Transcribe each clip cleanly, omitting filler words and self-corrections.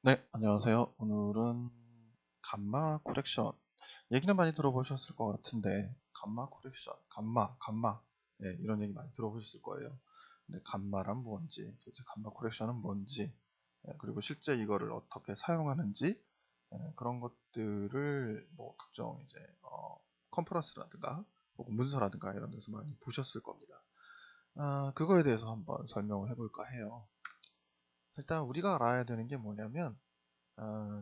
네, 안녕하세요. 오늘은 감마 코렉션 얘기는 많이 들어보셨을 것 같은데 감마 코렉션, 감마 이런 얘기 많이 들어보셨을 거예요. 근데 감마란 뭔지, 도대체 감마 코렉션은 뭔지, 그리고 실제 이거를 어떻게 사용하는지 그런 것들을 뭐 각종 이제 컨퍼런스라든가 혹은 문서라든가 이런 데서 많이 보셨을 겁니다. 그거에 대해서 한번 설명을 해볼까 해요. 일단 우리가 알아야 되는 게 뭐냐면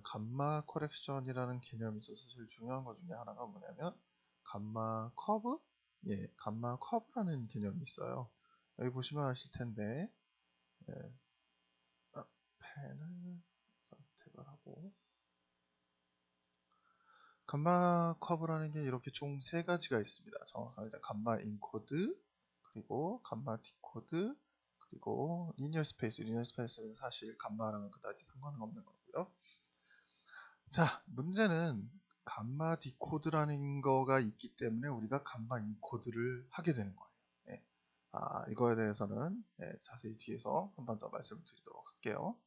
감마 커렉션이라는 개념이 있어서 제일 중요한 것 중에 하나가 뭐냐면 감마 커브? 예, 감마 커브라는 개념이 있어요. 여기 보시면 아실 텐데 예, 펜을 선택을 하고 감마 커브라는 게 이렇게 총 세 가지가 있습니다. 정확하게 감마 인코드, 그리고 감마 디코드, 그리고 리니어 스페이스. 리니어 스페이스는 사실 감마랑은 그다지 상관은 없는 거고요. 자, 문제는 감마 디코드라는 거가 있기 때문에 우리가 감마 인코드를 하게 되는 거예요. 예. 이거에 대해서는 자세히 뒤에서 한 번 더 말씀을 드리도록 할게요.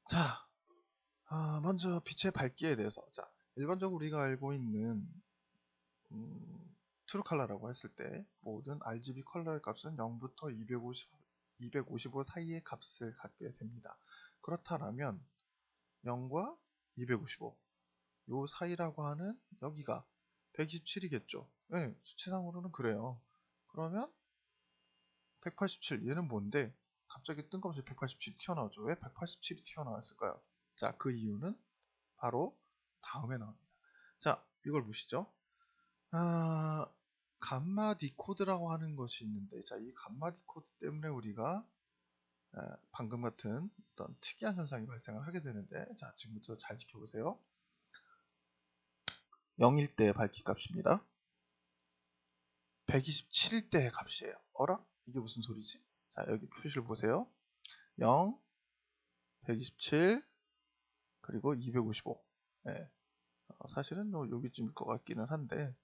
자, 먼저 빛의 밝기에 대해서. 자, 일반적으로 우리가 알고 있는 트루 컬러라고 했을 때 모든 RGB 컬러의 값은 0부터 255 사이의 값을 갖게 됩니다. 그렇다면 0과 255 요 사이라고 하는 여기가 127이겠죠. 네, 수치상으로는 그래요. 그러면 187 얘는 뭔데 갑자기 뜬금없이 187이 튀어나오죠. 왜 187이 튀어나왔을까요? 자, 그 이유는 바로 다음에 나옵니다. 자, 이걸 보시죠. 감마 디코드라고 하는 것이 있는데, 자, 이 감마 디코드 때문에 우리가 방금 같은 어떤 특이한 현상이 발생을 하게 되는데, 자, 지금부터 잘 지켜보세요. 0일 때의 밝기 값입니다. 127일 때의 값이에요. 어라? 이게 무슨 소리지? 자, 여기 표시를 보세요. 0, 127, 그리고 255. 네, 사실은 여기쯤일 것 같기는 한데,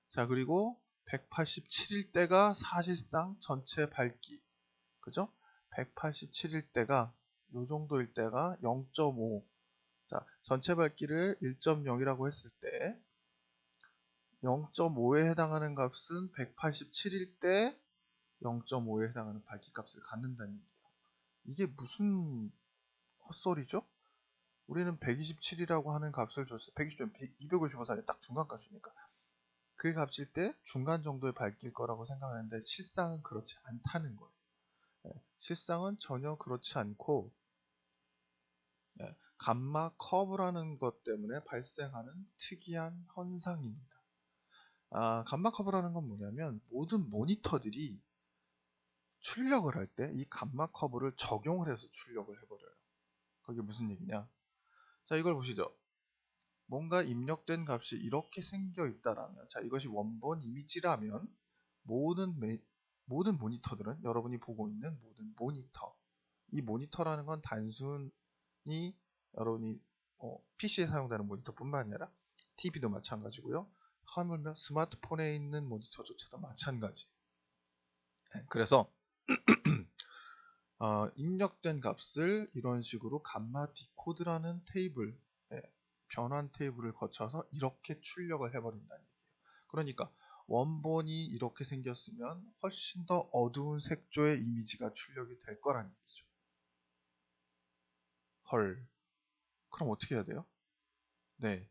자, 그리고 187일 때가 사실상 전체 밝기, 그죠? 187일 때가 요 정도일 때가 0.5. 자, 전체 밝기를 1.0이라고 했을 때 0.5에 해당하는 값은 187일 때 0.5에 해당하는 밝기 값을 갖는다는 얘기예요. 이게 무슨 헛소리죠? 우리는 127이라고 하는 값을 줬어요. 120, 255 사이 딱 중간 값이니까. 그 값일 때 중간 정도의 밝기일 거라고 생각하는데 실상은 그렇지 않다는 거예요. 실상은 전혀 그렇지 않고 감마 커브라는 것 때문에 발생하는 특이한 현상입니다. 감마 커브라는 건 뭐냐면 모든 모니터들이 출력을 할 때 이 감마 커브를 적용을 해서 출력을 해버려요. 그게 무슨 얘기냐? 자, 이걸 보시죠. 뭔가 입력된 값이 이렇게 생겨 있다라면, 자, 이것이 원본 이미지라면 모든 모니터들은 여러분이 보고 있는 모든 모니터, 이 모니터라는 건 단순히 여러분이 PC에 사용되는 모니터뿐만 아니라 TV도 마찬가지고요. 하물며 스마트폰에 있는 모니터조차도 마찬가지. 그래서 입력된 값을 이런 식으로 감마 디코드라는 테이블, 변환 테이블을 거쳐서 이렇게 출력을 해버린다는 얘기예요. 그러니까 원본이 이렇게 생겼으면 훨씬 더 어두운 색조의 이미지가 출력이 될 거란 얘기죠. 헐, 그럼 어떻게 해야 돼요? 네,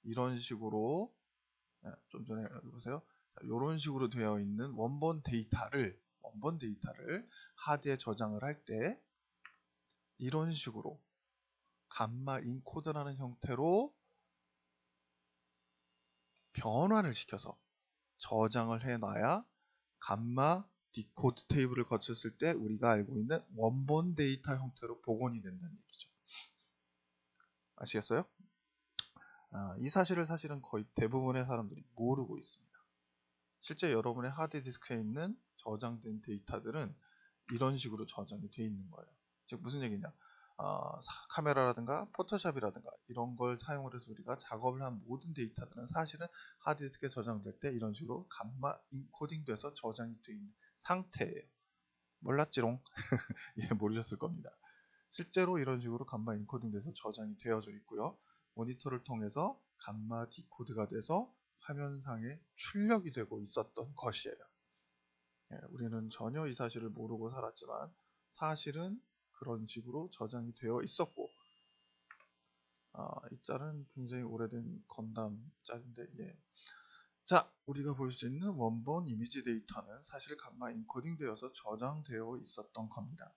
이런 식으로 좀 전에 여기 보세요. 이런 식으로 되어 있는 원본 데이터를 하드에 저장을 할 때 이런 식으로 감마 인코드라는 형태로 변환을 시켜서 저장을 해놔야 감마 디코드 테이블을 거쳤을 때 우리가 알고 있는 원본 데이터 형태로 복원이 된다는 얘기죠. 아시겠어요? 이 사실을 사실은 거의 대부분의 사람들이 모르고 있습니다. 실제 여러분의 하드디스크에 있는 저장된 데이터들은 이런 식으로 저장이 되어 있는 거예요. 즉 무슨 얘기냐? 카메라라든가 포토샵이라든가 이런 걸 사용을 해서 우리가 작업을 한 모든 데이터들은 사실은 하드디스크에 저장될 때 이런 식으로 감마 인코딩돼서 저장이 되어 있는 상태예요. 몰랐지롱. 예, 모르셨을 겁니다. 실제로 이런 식으로 감마 인코딩돼서 저장이 되어져 있고요. 모니터를 통해서 감마 디코드가 돼서 화면상에 출력이 되고 있었던 것이에요. 예, 우리는 전혀 이 사실을 모르고 살았지만 사실은 그런 식으로 저장이 되어 있었고, 이 짤은 굉장히 오래된 건담 짤인데, 예. 자, 우리가 볼 수 있는 원본 이미지 데이터는 사실 감마 인코딩 되어서 저장되어 있었던 겁니다.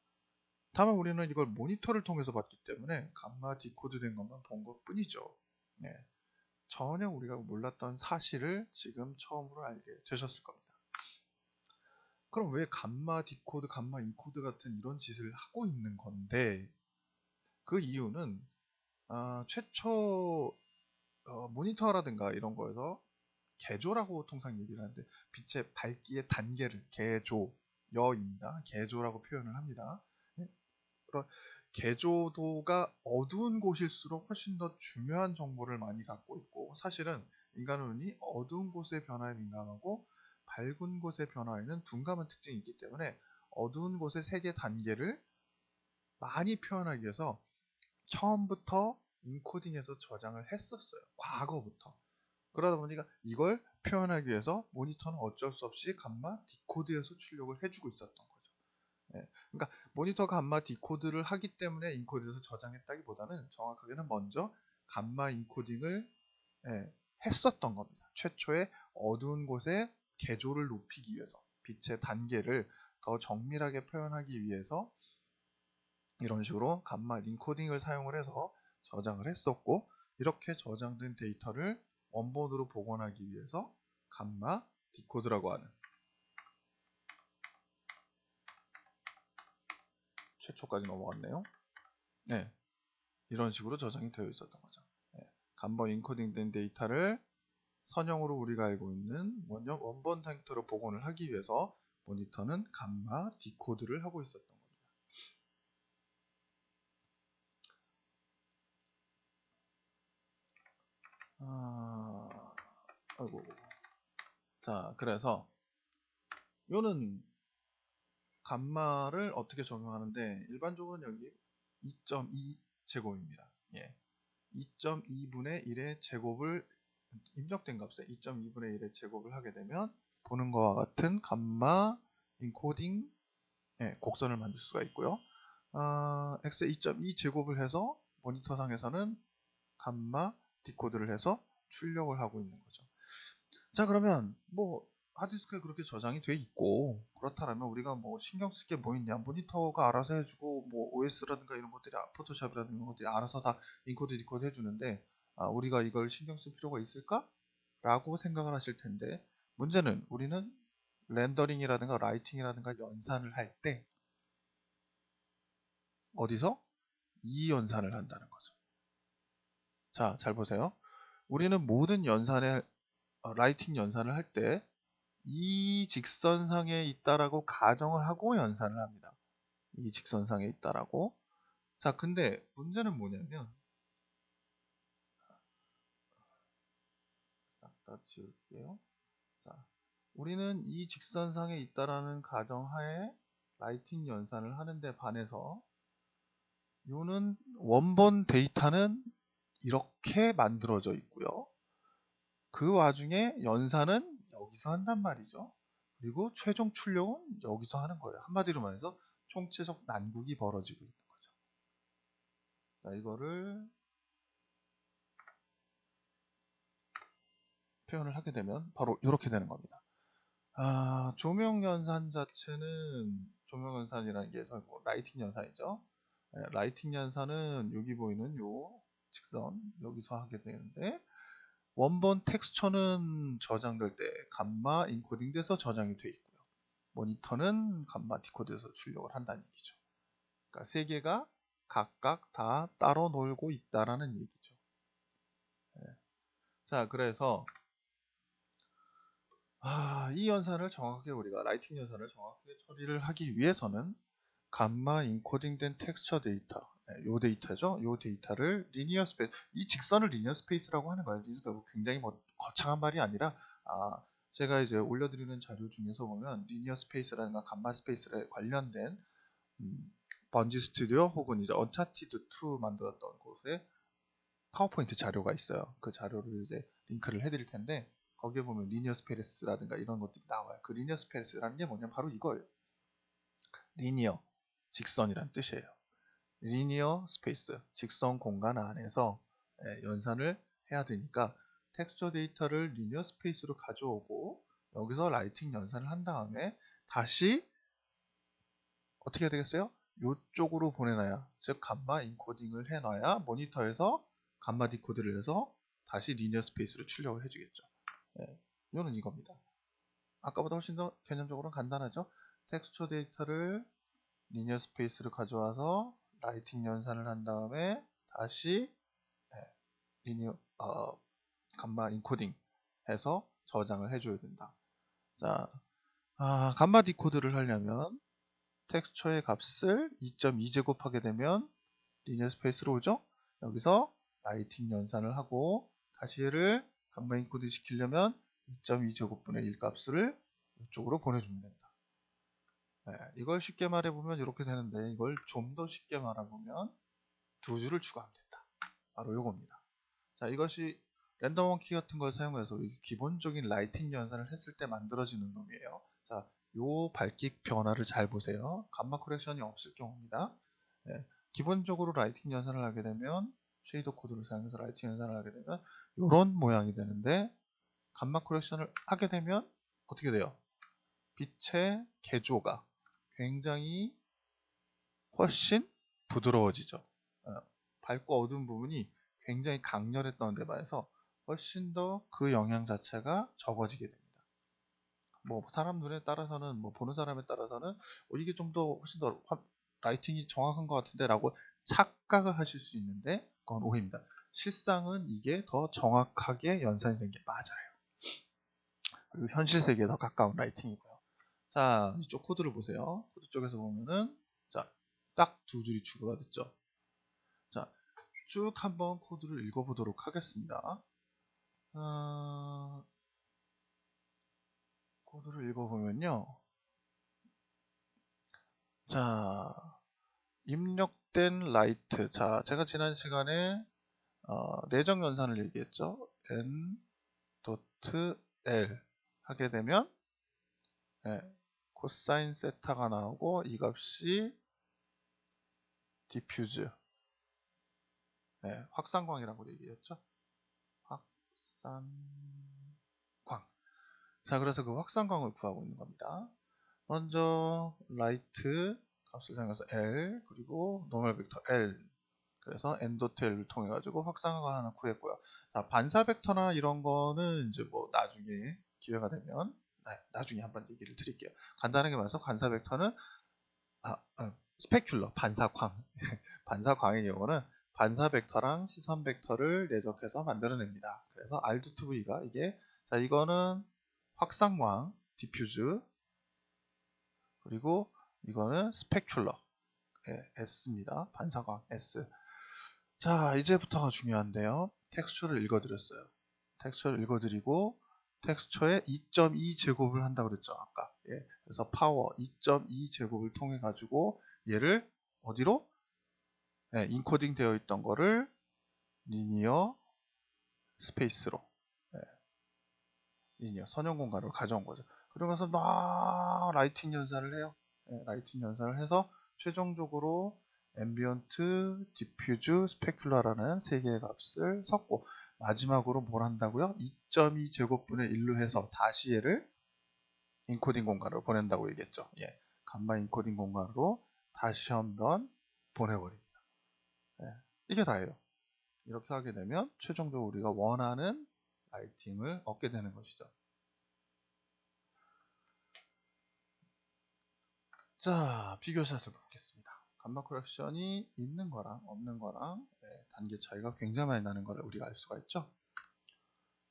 다만 우리는 이걸 모니터를 통해서 봤기 때문에 감마 디코드 된 것만 본 것 뿐이죠. 네. 전혀 우리가 몰랐던 사실을 지금 처음으로 알게 되셨을 겁니다. 그럼 왜 감마 디코드, 감마 인코드 같은 이런 짓을 하고 있는 건데, 그 이유는 최초 모니터라든가 이런 거에서 개조라고 통상 얘기를 하는데, 빛의 밝기의 단계를 개조여입니다. 개조라고 표현을 합니다. 그런 개조도가 어두운 곳일수록 훨씬 더 중요한 정보를 많이 갖고 있고, 사실은 인간의 눈이 어두운 곳의 변화에 민감하고 밝은 곳의 변화에는 둔감한 특징이 있기 때문에 어두운 곳의 색의 단계를 많이 표현하기 위해서 처음부터 인코딩해서 저장을 했었어요. 과거부터. 그러다 보니까 이걸 표현하기 위해서 모니터는 어쩔 수 없이 감마 디코드에서 출력을 해주고 있었던 거죠. 예, 그러니까 모니터 감마 디코드를 하기 때문에 인코드에서 저장했다기보다는 정확하게는 먼저 감마 인코딩을 했었던 겁니다. 최초의 어두운 곳에 개조를 높이기 위해서, 빛의 단계를 더 정밀하게 표현하기 위해서 이런 식으로 감마 인코딩을 사용을 해서 저장을 했었고, 이렇게 저장된 데이터를 원본으로 복원하기 위해서 감마 디코드라고 하는, 최초까지 넘어갔네요. 네, 이런 식으로 저장이 되어 있었던 거죠. 네, 감마 인코딩된 데이터를 선형으로 우리가 알고 있는 원본 형태로 복원을 하기 위해서 모니터는 감마 디코드를 하고 있었던 겁니다. 아이고. 자, 그래서 요는 감마를 어떻게 적용하는데, 일반적으로는 여기 2.2 제곱입니다. 예. 2.2분의 1의 제곱을, 입력된 값에 2.2분의 1의 제곱을 하게 되면 보는 것과 같은 감마 인코딩 곡선을 만들 수가 있고요. x의 2.2 제곱을 해서 모니터상에서는 감마 디코드를 해서 출력을 하고 있는 거죠. 자, 그러면 뭐 하드디스크에 그렇게 저장이 돼 있고 그렇다면 우리가 뭐 신경 쓸 게 뭐 있냐, 모니터가 알아서 해주고 뭐 OS라든가 이런 것들이, 포토샵이라든가 이런 것들이 알아서 다 인코드 디코드 해주는데 우리가 이걸 신경 쓸 필요가 있을까? 라고 생각을 하실 텐데, 문제는 우리는 렌더링이라든가 라이팅이라든가 연산을 할 때 어디서? 이 연산을 한다는 거죠. 자, 잘 보세요. 우리는 모든 연산의 라이팅 연산을 할 때 이 직선상에 있다라고 가정을 하고 연산을 합니다. 이 직선상에 있다라고. 자, 근데 문제는 뭐냐면, 싹 다 지울게요. 자, 우리는 이 직선상에 있다라는 가정하에 라이팅 연산을 하는데 반해서 요는 원본 데이터는 이렇게 만들어져 있고요. 그 와중에 연산은 여기서 한단 말이죠. 그리고 최종 출력은 여기서 하는 거예요. 한마디로 말해서 총체적 난국이 벌어지고 있는 거죠. 자, 이거를 표현을 하게 되면 바로 이렇게 되는 겁니다. 조명 연산 자체는, 조명 연산이라는 게 뭐 라이팅 연산이죠. 라이팅 연산은 여기 보이는 요 직선 여기서 하게 되는데, 원본 텍스처는 저장될 때 감마 인코딩 돼서 저장이 돼 있고요. 모니터는 감마 디코드에서 출력을 한다는 얘기죠. 그러니까 세 개가 각각 다 따로 놀고 있다라는 얘기죠. 자, 그래서 이 연산을 정확하게, 우리가 라이팅 연산을 정확하게 처리를 하기 위해서는 감마 인코딩된 텍스처 데이터, 요 데이터죠. 요 데이터를 리니어 스페이스, 이 직선을 리니어 스페이스라고 하는 거예요. 굉장히 뭐 거창한 말이 아니라 제가 이제 올려드리는 자료 중에서 보면 리니어 스페이스라든가 감마 스페이스에 관련된 번지 스튜디오 혹은 이제 언차티드 2 만들었던 곳에 파워포인트 자료가 있어요. 그 자료를 이제 링크를 해드릴 텐데 거기에 보면 리니어 스페이스라든가 이런 것들이 나와요. 그 리니어 스페이스라는 게 뭐냐면 바로 이거예요. 리니어, 직선이란 뜻이에요. 리니어 스페이스, 직선 공간 안에서 연산을 해야 되니까 텍스처 데이터를 리니어 스페이스로 가져오고 여기서 라이팅 연산을 한 다음에 다시 어떻게 해야 되겠어요? 이쪽으로 보내놔야, 즉 감마 인코딩을 해놔야 모니터에서 감마 디코드를 해서 다시 리니어 스페이스로 출력을 해주겠죠. 이거는 이겁니다. 아까보다 훨씬 더 개념적으로는 간단하죠. 텍스처 데이터를 리니어 스페이스로 가져와서 라이팅 연산을 한 다음에 다시 리니어 감마 인코딩 해서 저장을 해줘야 된다. 자, 감마 디코드를 하려면 텍스처의 값을 2.2제곱하게 되면 리니어 스페이스로 오죠. 여기서 라이팅 연산을 하고 다시 얘를 감마 인코딩 시키려면 2.2제곱분의 1 값을 이쪽으로 보내주면 된다. 이걸 쉽게 말해보면 이렇게 되는데 이걸 좀 더 쉽게 말해보면 두 줄을 추가하면 된다. 바로 이겁니다. 자, 이것이 랜덤 원키 같은 걸 사용해서 기본적인 라이팅 연산을 했을 때 만들어지는 놈이에요. 자, 요 밝기 변화를 잘 보세요. 감마 커렉션이 없을 경우입니다. 기본적으로 라이팅 연산을 하게 되면 쉐이더 코드를 사용해서 라이팅 연산을 하게 되면 이런 모양이 되는데 감마 커렉션을 하게 되면 어떻게 돼요? 빛의 개조가 굉장히 훨씬 부드러워지죠. 밝고 어두운 부분이 굉장히 강렬했던 데 반해서 훨씬 더 그 영향 자체가 적어지게 됩니다. 뭐 사람 눈에 따라서는 보는 사람에 따라서는 이게 좀 더 훨씬 더 라이팅이 정확한 것 같은데 라고 착각을 하실 수 있는데 그건 오해입니다. 실상은 이게 더 정확하게 연산이 된 게 맞아요. 그리고 현실 세계에 더 가까운 라이팅이고요. 자, 이쪽 코드를 보세요. 코드 쪽에서 보면은 자, 딱 두 줄이 추가가 됐죠. 자, 쭉 한번 코드를 읽어보도록 하겠습니다. 코드를 읽어보면요. 자, 입력된 라이트. 자, 제가 지난 시간에 내정 연산을 얘기했죠. n.l 하게 되면 코사인 세타가 나오고 이 값이 디퓨즈, 확산광이라고 얘기했죠. 확산광. 자, 그래서 그 확산광을 구하고 있는 겁니다. 먼저 라이트 값을 사용해서 L 그리고 노멀 벡터 L, 그래서 n.l을 통해 가지고 확산광을 하나 구했고요. 자, 반사 벡터나 이런 거는 이제 나중에 기회가 되면 나중에 한번 얘기를 드릴게요. 간단하게 말해서 반사 벡터는 스페큘러 반사광 반사광의 경우는 반사 벡터랑 시선 벡터를 내적해서 만들어냅니다. 그래서 R2V가 이게, 자, 이거는 확산광 디퓨즈, 그리고 이거는 스페큘러 S입니다. 반사광 S. 자, 이제부터가 중요한데요. 텍스처를 읽어드렸어요. 텍스처를 읽어드리고 텍스처에 2.2제곱을 한다고 그랬죠, 아까. 그래서 파워 2.2제곱을 통해 가지고 얘를 어디로? 인코딩 되어 있던 거를 리니어 스페이스로, 리니어 선형 공간으로 가져온 거죠. 그러면서 막 라이팅 연산을 해요. 라이팅 연산을 해서 최종적으로 앰비언트, 디퓨즈, 스페큘러라는 세 개의 값을 섞고 마지막으로 뭘 한다고요? 2.2제곱분의 1로 해서 다시 얘를 인코딩 공간으로 보낸다고 얘기했죠. 감마 인코딩 공간으로 다시 한번 보내버립니다. 이게 다예요. 이렇게 하게 되면 최종적으로 우리가 원하는 라이팅을 얻게 되는 것이죠. 자, 비교샷을 보겠습니다. 감마 커렉션이 있는 거랑 없는 거랑 단계 차이가 굉장히 많이 나는 걸 우리가 알 수가 있죠.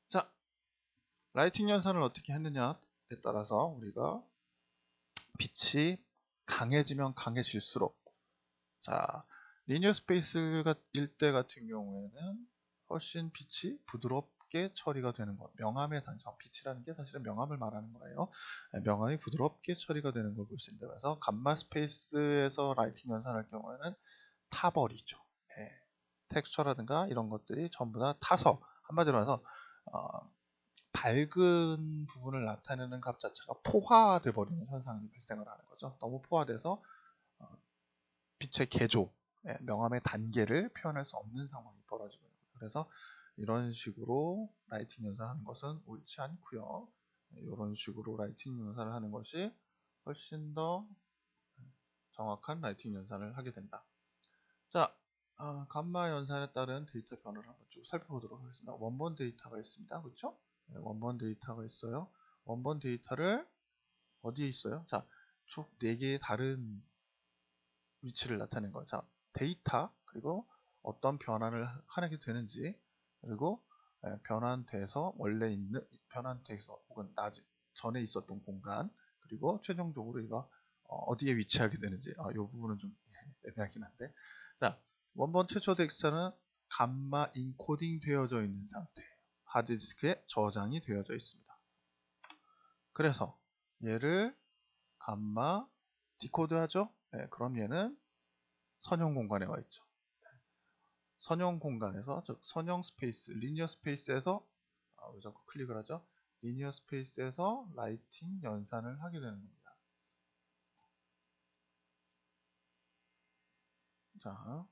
자, 라이팅 연산을 어떻게 했느냐에 따라서 우리가 빛이 강해지면 강해질수록, 자, 리니어 스페이스가 일 때 같은 경우에는 훨씬 빛이 부드럽게 부드럽게 처리가 되는 것. 명암의 단정, 빛이라는 게 사실은 명암을 말하는 거예요. 명암이 부드럽게 처리가 되는 걸 볼 수 있는데, 그래서 감마 스페이스에서 라이팅 연산할 경우에는 타버리죠. 텍스처라든가 이런 것들이 전부 다 타서, 한마디로 해서 밝은 부분을 나타내는 값 자체가 포화돼 버리는 현상이 발생을 하는 거죠. 너무 포화돼서 빛의 개조, 명암의 단계를 표현할 수 없는 상황이 벌어지고 있는 거예요. 그래서 이런 식으로 라이팅 연산하는 것은 옳지 않고요. 이런 식으로 라이팅 연산을 하는 것이 훨씬 더 정확한 라이팅 연산을 하게 된다. 자, 감마 연산에 따른 데이터 변화를 한번 쭉 살펴보도록 하겠습니다. 원본 데이터가 있습니다. 그렇죠? 원본 데이터가 있어요. 원본 데이터를 어디에 있어요? 자, 총 4개의 다른 위치를 나타낸 거예요. 자, 데이터, 그리고 어떤 변환을 하게 되는지, 그리고 변환돼서 원래 있는, 변환돼서 혹은 전에 있었던 공간, 그리고 최종적으로 이거 어디에 위치하게 되는지, 이 부분은 좀 애매하긴 한데, 자, 원본 최초 텍스트는 감마 인코딩 되어져 있는 상태예요. 하드디스크에 저장이 되어져 있습니다. 그래서 얘를 감마 디코드 하죠. 그럼 얘는 선형 공간에 와 있죠. 선형 공간에서, 즉 선형 스페이스, 리니어 스페이스에서 왜 자꾸 클릭을 하죠? 리니어 스페이스에서 라이팅 연산을 하게 되는 겁니다. 자,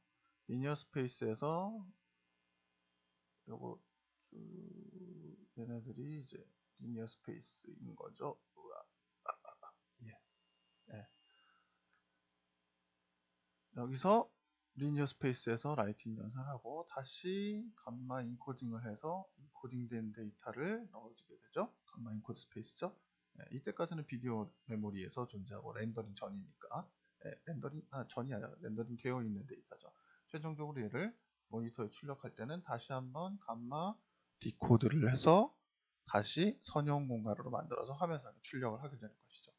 리니어 스페이스에서 요거 얘네들이 이제 리니어 스페이스인 거죠. 예. 예. 여기서 리니어 스페이스에서 라이팅 연산하고 다시 감마 인코딩을 해서 인코딩된 데이터를 넣어주게 되죠. 감마 인코드 스페이스죠. 이때까지는 비디오 메모리에서 존재하고 렌더링 전이니까 렌더링 전이 아니라 렌더링 되어 있는 데이터죠. 최종적으로 얘를 모니터에 출력할 때는 다시 한번 감마 디코드를 해서 다시 선형 공간으로 만들어서 화면상에 출력을 하게 되는 것이죠.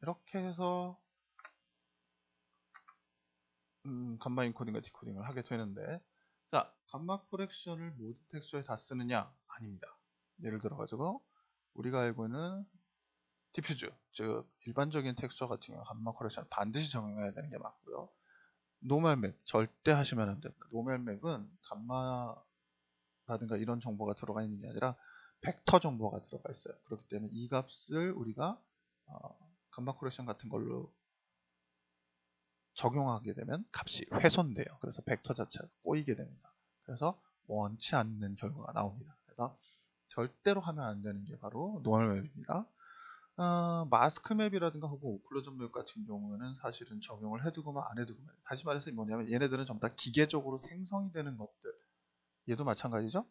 이렇게 해서 감마 인코딩과 디코딩을 하게 되는데, 자, 감마 코렉션을 모든 텍스처에 다 쓰느냐? 아닙니다. 예를 들어 가지고 우리가 알고 있는 디퓨즈, 즉 일반적인 텍스처 같은 경우 감마 코렉션 반드시 적용해야 되는 게 맞고요. 노멀 맵 절대 하시면 안 됩니다. 노멀 맵은 감마라든가 이런 정보가 들어가 있는 게 아니라 벡터 정보가 들어가 있어요. 그렇기 때문에 이 값을 우리가 감마 코렉션 같은 걸로 적용하게 되면 값이 훼손돼요. 그래서 벡터 자체가 꼬이게 됩니다. 그래서 원치 않는 결과가 나옵니다. 그래서 절대로 하면 안 되는 게 바로 노멀 맵입니다. 마스크 맵이라든가 혹은 오클루전 맵 같은 경우는 사실은 적용을 해두고만 안 해두고만, 다시 말해서 뭐냐면 얘네들은 전부 다 기계적으로 생성이 되는 것들, 얘도 마찬가지죠.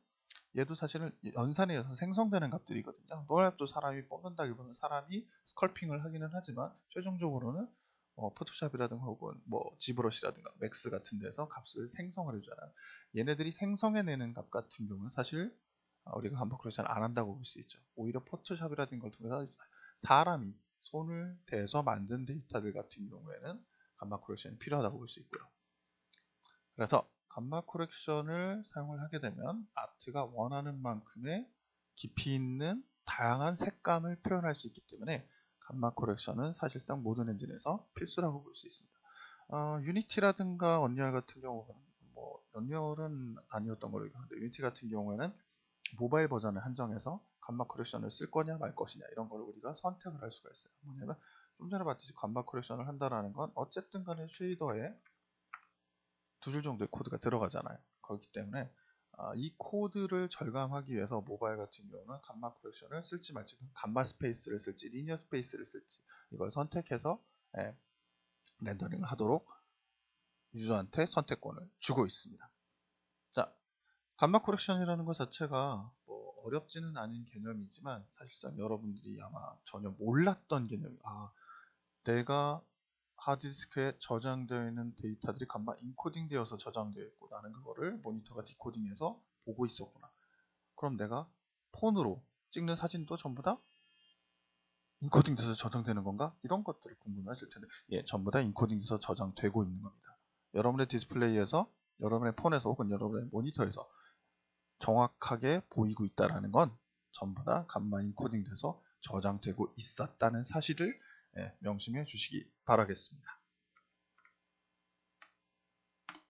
얘도 사실은 연산에 의해서 생성되는 값들이거든요. 노멀 맵도 사람이 뽑는다기보다는 사람이 스컬핑을 하기는 하지만 최종적으로는 포토샵이라든가 혹은 뭐 지브러시라든가 맥스 같은 데서 값을 생성을 해주잖아요. 얘네들이 생성해내는 값 같은 경우는 사실 우리가 감마 코렉션 안 한다고 볼 수 있죠. 오히려 포토샵이라든가 걸 통해서 사람이 손을 대서 만든 데이터들 같은 경우에는 감마 코렉션이 필요하다고 볼 수 있고요. 그래서 감마 코렉션을 사용을 하게 되면 아트가 원하는 만큼의 깊이 있는 다양한 색감을 표현할 수 있기 때문에 감마 코렉션은 사실상 모든 엔진에서 필수라고 볼 수 있습니다. 유니티라든가 언리얼 같은 경우는 뭐 언리얼은 아니었던 걸로 기억하는데 유니티 같은 경우에는 모바일 버전을 한정해서 감마 코렉션을 쓸 거냐 말 것이냐 이런 걸 우리가 선택을 할 수가 있어요. 뭐냐면 좀 전에 봤듯이 감마 코렉션을 한다라는 건 어쨌든 간에 쉐이더에 2줄 정도의 코드가 들어가잖아요. 그렇기 때문에 이 코드를 절감하기 위해서 모바일 같은 경우는 감마 코렉션을 쓸지 말지, 감마 스페이스를 쓸지 리니어 스페이스를 쓸지 이걸 선택해서 렌더링을 하도록 유저한테 선택권을 주고 있습니다. 자, 감마 코렉션이라는 것 자체가 뭐 어렵지는 않은 개념이지만 사실상 여러분들이 아마 전혀 몰랐던 개념이, 내가 하드디스크에 저장되어 있는 데이터들이 감마 인코딩 되어서 저장되어 있고 나는 그거를 모니터가 디코딩해서 보고 있었구나. 그럼 내가 폰으로 찍는 사진도 전부 다 인코딩 돼서 저장되는 건가? 이런 것들을 궁금해하실 텐데, 전부 다 인코딩 돼서 저장되고 있는 겁니다. 여러분의 디스플레이에서, 여러분의 폰에서 혹은 여러분의 모니터에서 정확하게 보이고 있다라는 건 전부 다 감마 인코딩 돼서 저장되고 있었다는 사실을 명심해 주시기 바라겠습니다.